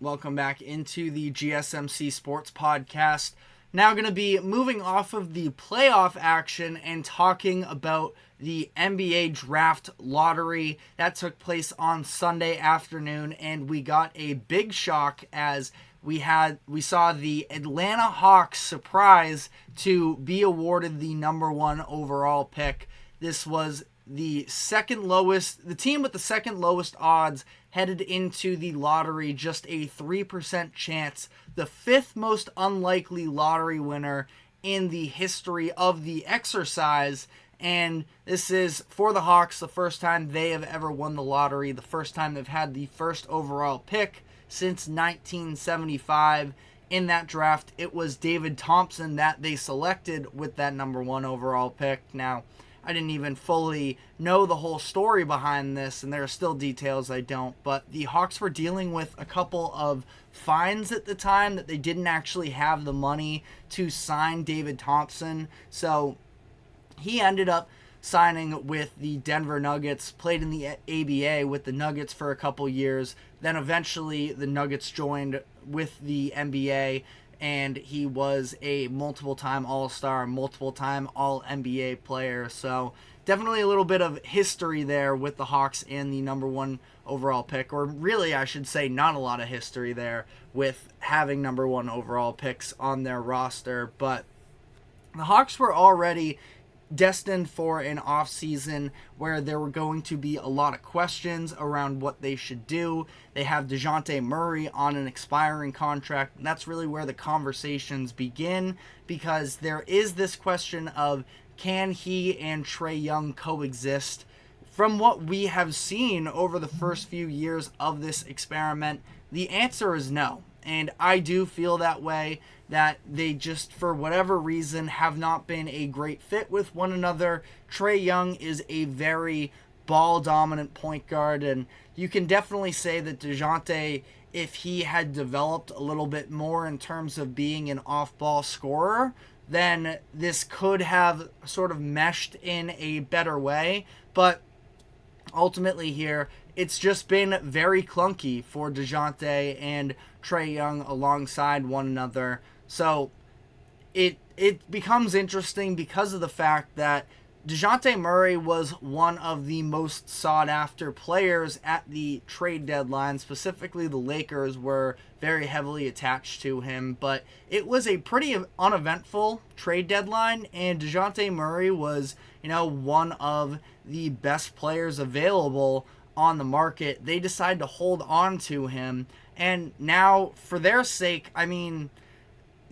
Welcome back into the GSMC Sports Podcast. Now going to be moving off of the playoff action and talking about the NBA draft lottery that took place on Sunday afternoon, and we got a big shock as we saw the Atlanta Hawks surprise to be awarded the number 1 overall pick. This was the team with the second lowest odds headed into the lottery, just a 3% chance, the 5th most unlikely lottery winner in the history of the exercise. And this is, for the Hawks, the first time they have ever won the lottery, the first time they've had the first overall pick since 1975. In that draft, it was David Thompson that they selected with that number 1 overall pick. Now, I didn't even fully know the whole story behind this, and there are still details I don't, but the Hawks were dealing with a couple of fines at the time that they didn't actually have the money to sign David Thompson, so he ended up signing with the Denver Nuggets, played in the ABA with the Nuggets for a couple years, then eventually the Nuggets joined with the NBA, and he was a multiple-time All-Star, multiple-time All-NBA player. So definitely a little bit of history there with the Hawks and the number 1 overall pick. Or really, I should say, not a lot of history there with having number 1 overall picks on their roster. But the Hawks were already destined for an offseason where there were going to be a lot of questions around what they should do. They have Dejounte Murray on an expiring contract, and that's really where the conversations begin, because there is this question of, can he and Trae Young coexist? From what we have seen over the first few years of this experiment, the answer is no. And I do feel that way, that they just, for whatever reason, have not been a great fit with one another. Trae Young is a very ball-dominant point guard, and you can definitely say that Dejounte, if he had developed a little bit more in terms of being an off-ball scorer, then this could have sort of meshed in a better way. But ultimately here, it's just been very clunky for Dejounte and Trae Young alongside one another. So it becomes interesting because of the fact that Dejounte Murray was one of the most sought-after players at the trade deadline. Specifically, the Lakers were very heavily attached to him, but it was a pretty uneventful trade deadline, and Dejounte Murray was, one of the best players available on the market. They decided to hold on to him, and now, for their sake,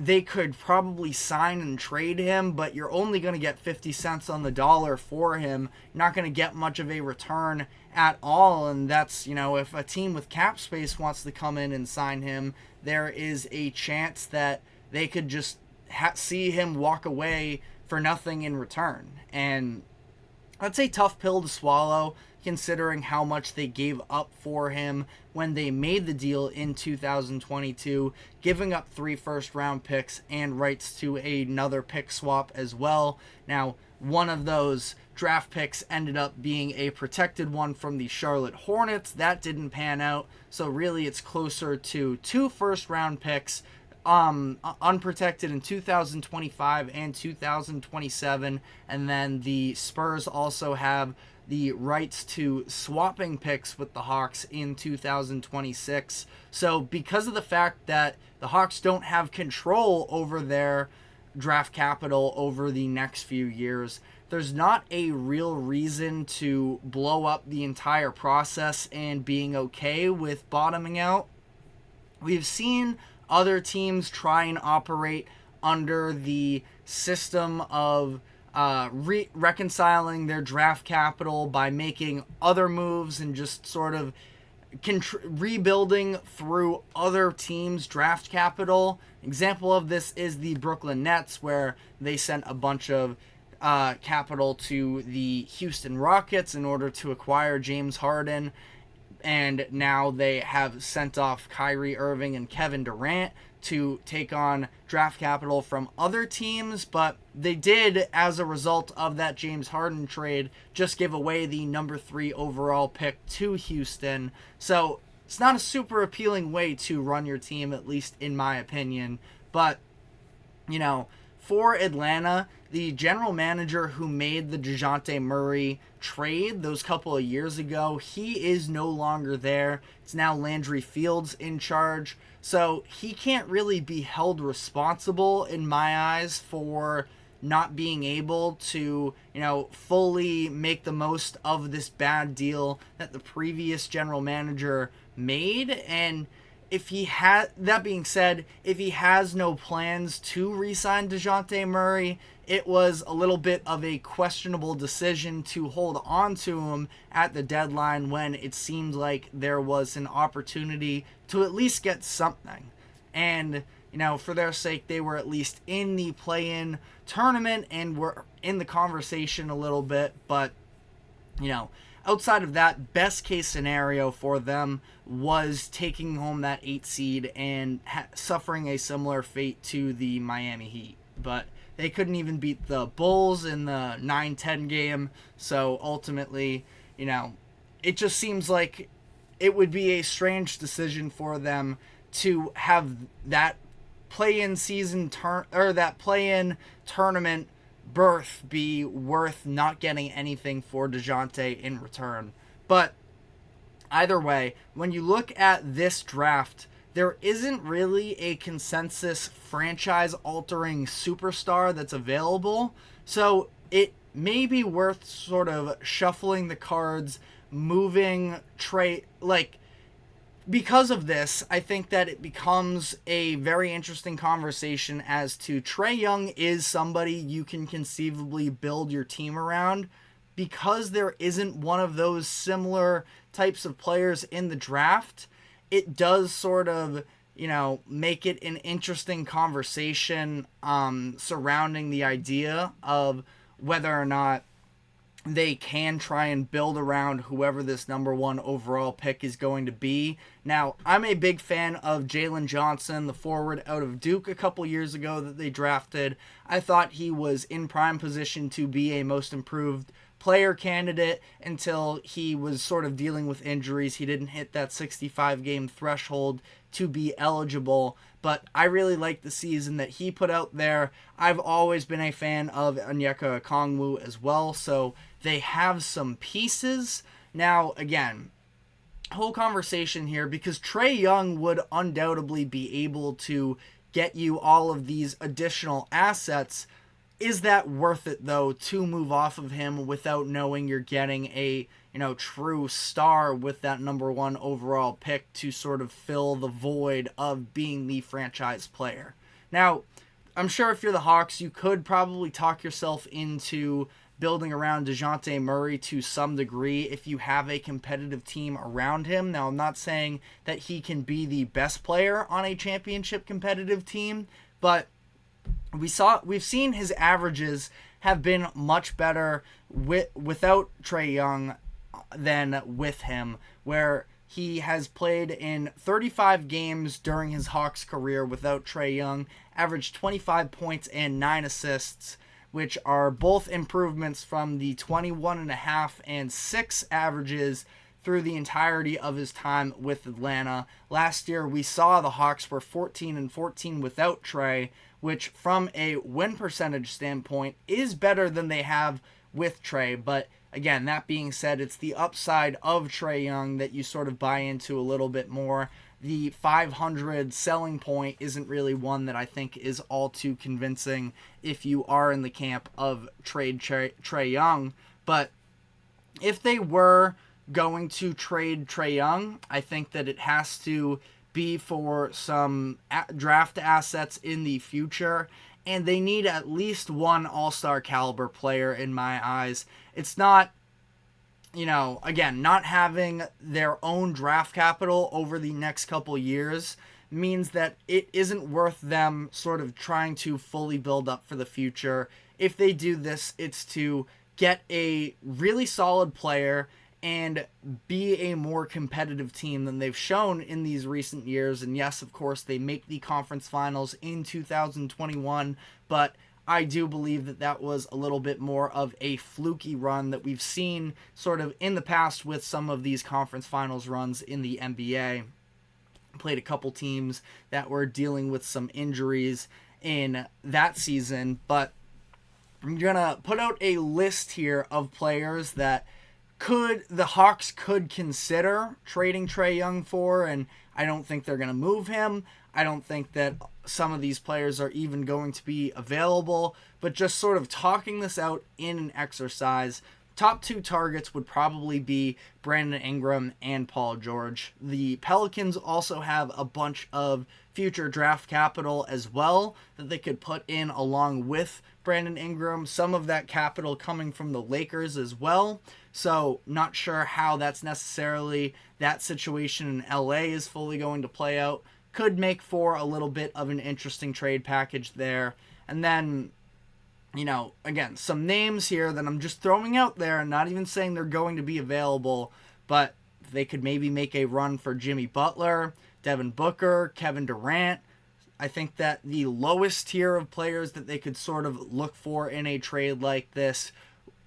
they could probably sign and trade him, but you're only going to get 50 cents on the dollar for him. You're not going to get much of a return at all, and that's, if a team with cap space wants to come in and sign him, there is a chance that they could just see him walk away for nothing in return. And that's a tough pill to swallow, considering how much they gave up for him when they made the deal in 2022, giving up 3 first-round picks and rights to another pick swap as well. Now, one of those draft picks ended up being a protected one from the Charlotte Hornets. That didn't pan out, so really it's closer to 2 first-round picks, unprotected in 2025 and 2027, and then the Spurs also have the rights to swapping picks with the Hawks in 2026. So because of the fact that the Hawks don't have control over their draft capital over the next few years, there's not a real reason to blow up the entire process and being okay with bottoming out. We've seen other teams try and operate under the system of reconciling their draft capital by making other moves and just sort of rebuilding through other teams' draft capital. Example of this is the Brooklyn Nets, where they sent a bunch of capital to the Houston Rockets in order to acquire James Harden, and now they have sent off Kyrie Irving and Kevin Durant to take on draft capital from other teams, but they did, as a result of that James Harden trade, just give away the number 3 overall pick to Houston. So it's not a super appealing way to run your team, at least in my opinion. But, you know, for Atlanta, the general manager who made the Dejounte Murray trade those couple of years ago, he is no longer there. It's now Landry Fields in charge. So he can't really be held responsible, in my eyes, for not being able to, you know, fully make the most of this bad deal that the previous general manager made. And if he had, that being said, if he has no plans to re-sign Dejounte Murray, it was a little bit of a questionable decision to hold on to him at the deadline when it seemed like there was an opportunity to at least get something. And, you know, for their sake, they were at least in the play-in tournament and were in the conversation a little bit. But, you know, outside of that, best case scenario for them was taking home that 8 seed and suffering a similar fate to the Miami Heat. But they couldn't even beat the Bulls in the 9-10 game. So ultimately, you know, it just seems like it would be a strange decision for them to have that play-in season that play-in tournament berth be worth not getting anything for Dejounte in return. But either way, when you look at this draft, there isn't really a consensus franchise-altering superstar that's available. So it may be worth sort of shuffling the cards, moving Trae, because of this, I think that it becomes a very interesting conversation as to Trae Young is somebody you can conceivably build your team around. Because there isn't one of those similar types of players in the draft, it does sort of, you know, make it an interesting conversation surrounding the idea of whether or not they can try and build around whoever this number 1 overall pick is going to be. Now, I'm a big fan of Jalen Johnson, the forward out of Duke a couple years ago that they drafted. I thought he was in prime position to be a most improved player candidate until he was sort of dealing with injuries. He didn't hit that 65-game threshold to be eligible, but I really like the season that he put out there. I've always been a fan of Onyeka Okongwu as well, so they have some pieces. Now, again, whole conversation here, because Trae Young would undoubtedly be able to get you all of these additional assets. Is that worth it, though, to move off of him without knowing you're getting a, you know, true star with that number 1 overall pick to sort of fill the void of being the franchise player? Now, I'm sure if you're the Hawks, you could probably talk yourself into building around Dejounte Murray to some degree if you have a competitive team around him. Now, I'm not saying that he can be the best player on a championship competitive team, but we've seen his averages have been much better without Trae Young than with him, where he has played in 35 games during his Hawks career without Trae Young, averaged 25 points and 9 assists, which are both improvements from the 21.5 and 6 averages through the entirety of his time with Atlanta. Last year, we saw the Hawks were 14-14 without Trae, which from a win percentage standpoint is better than they have with Trae. But again, that being said, it's the upside of Trae Young that you sort of buy into a little bit more. The 500 selling point isn't really one that I think is all too convincing if you are in the camp of trade Trae Young. But if they were going to trade Trae Young, I think that it has to be for some draft assets in the future, and they need at least one all-star caliber player in my eyes. It's not, you know, again, not having their own draft capital over the next couple years means that it isn't worth them sort of trying to fully build up for the future. If they do this, it's to get a really solid player and be a more competitive team than they've shown in these recent years. And yes, of course, they make the conference finals in 2021, but I do believe that that was a little bit more of a fluky run that we've seen sort of in the past with some of these conference finals runs in the NBA. Played a couple teams that were dealing with some injuries in that season, but I'm going to put out a list here of players that the Hawks could consider trading Trae Young for, and I don't think they're going to move him. I don't think that some of these players are even going to be available, but just sort of talking this out in an exercise. Top two targets would probably be Brandon Ingram and Paul George. The Pelicans also have a bunch of future draft capital as well that they could put in along with Brandon Ingram. Some of that capital coming from the Lakers as well. So not sure how that's necessarily that situation in LA is fully going to play out. Could make for a little bit of an interesting trade package there. And then, again, some names here that I'm just throwing out there, not even saying they're going to be available, but they could maybe make a run for Jimmy Butler, Devin Booker, Kevin Durant. I think that the lowest tier of players that they could sort of look for in a trade like this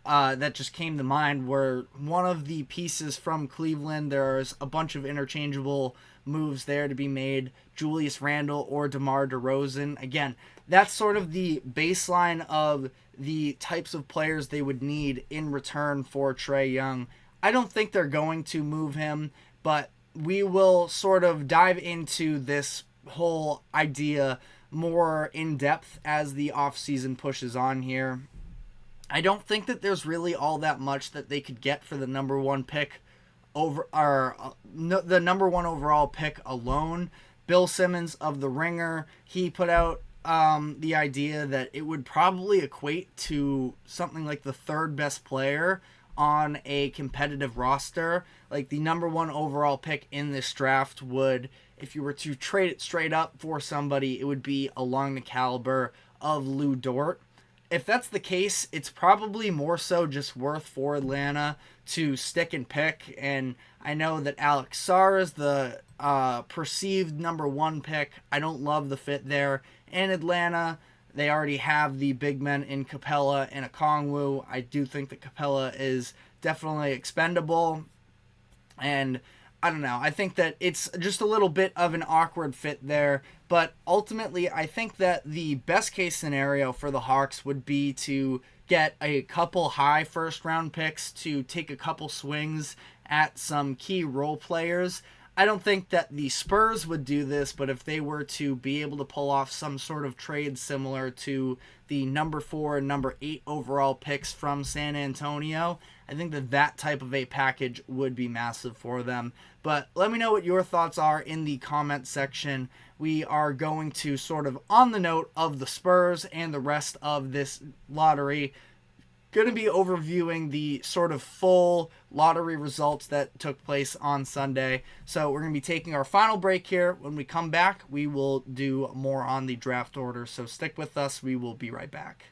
that just came to mind were one of the pieces from Cleveland. There's a bunch of interchangeable moves there to be made. Julius Randle or DeMar DeRozan. Again, that's sort of the baseline of the types of players they would need in return for Trae Young. I don't think they're going to move him, but we will sort of dive into this whole idea more in depth as the offseason pushes on here. I don't think that there's really all that much that they could get for the number one pick the number one overall pick alone. Bill Simmons of The Ringer, he put out the idea that it would probably equate to something like the third best player on a competitive roster. Like the number one overall pick in this draft would, if you were to trade it straight up for somebody, it would be along the caliber of Lou Dort. If that's the case, it's probably more so just worth for Atlanta to stick and pick. And I know that Alex Sarr is the perceived number one pick. I don't love the fit there. In Atlanta, they already have the big men in Capella and Okongwu. I do think that Capella is definitely expendable. And I don't know. I think that it's just a little bit of an awkward fit there. But ultimately, I think that the best case scenario for the Hawks would be to get a couple high first round picks to take a couple swings at some key role players. I don't think that the Spurs would do this, but if they were to be able to pull off some sort of trade similar to the number 4 and number 8 overall picks from San Antonio, I think that that type of a package would be massive for them. But let me know what your thoughts are in the comment section. We are going to sort of, on the note of the Spurs and the rest of this lottery, going to be overviewing the sort of full lottery results that took place on Sunday. So we're going to be taking our final break here. When we come back, we will do more on the draft order. So stick with us. We will be right back.